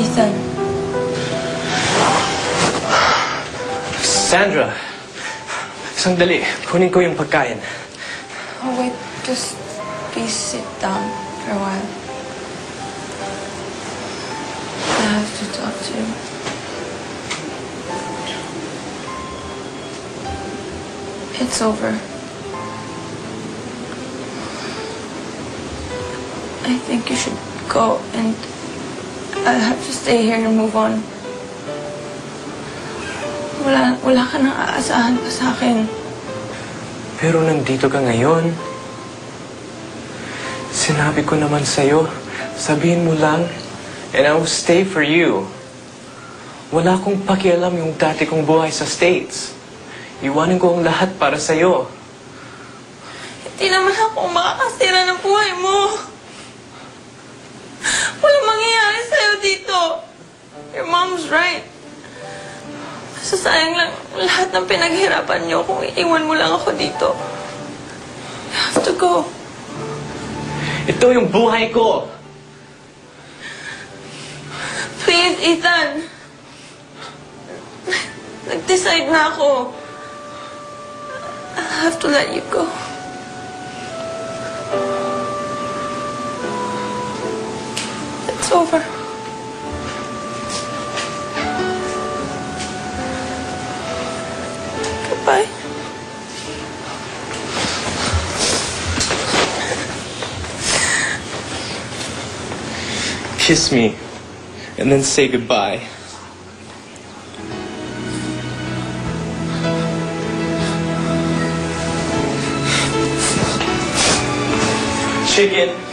Ethan. Sandra, sandali. Kunin ko yung pagkain. Oh, wait. Just please sit down for a while. I have to talk to you. It's over. I think you should go, and I'll have to stay here and move on. Wala ka nang aasahan pa sa akin. Pero nandito ka ngayon. Sinabi ko naman sa'yo, sabihin mo lang, and I will stay for you. Wala akong pakialam yung dati kong buhay sa States. Iwanin ko ang lahat para sa'yo. Hindi naman ako makakasira ng buhay mo. Walang mangyayari sa'yo dito. Your mom's right. Masasayang lang lahat ng pinaghirapan niyo kung iiwan mo lang ako dito. You have to go. Ito yung buhay ko. Please, Ethan. Nag-decide na ako. I have to let you go. It's over. Goodbye. Kiss me, and then say goodbye. Chicken.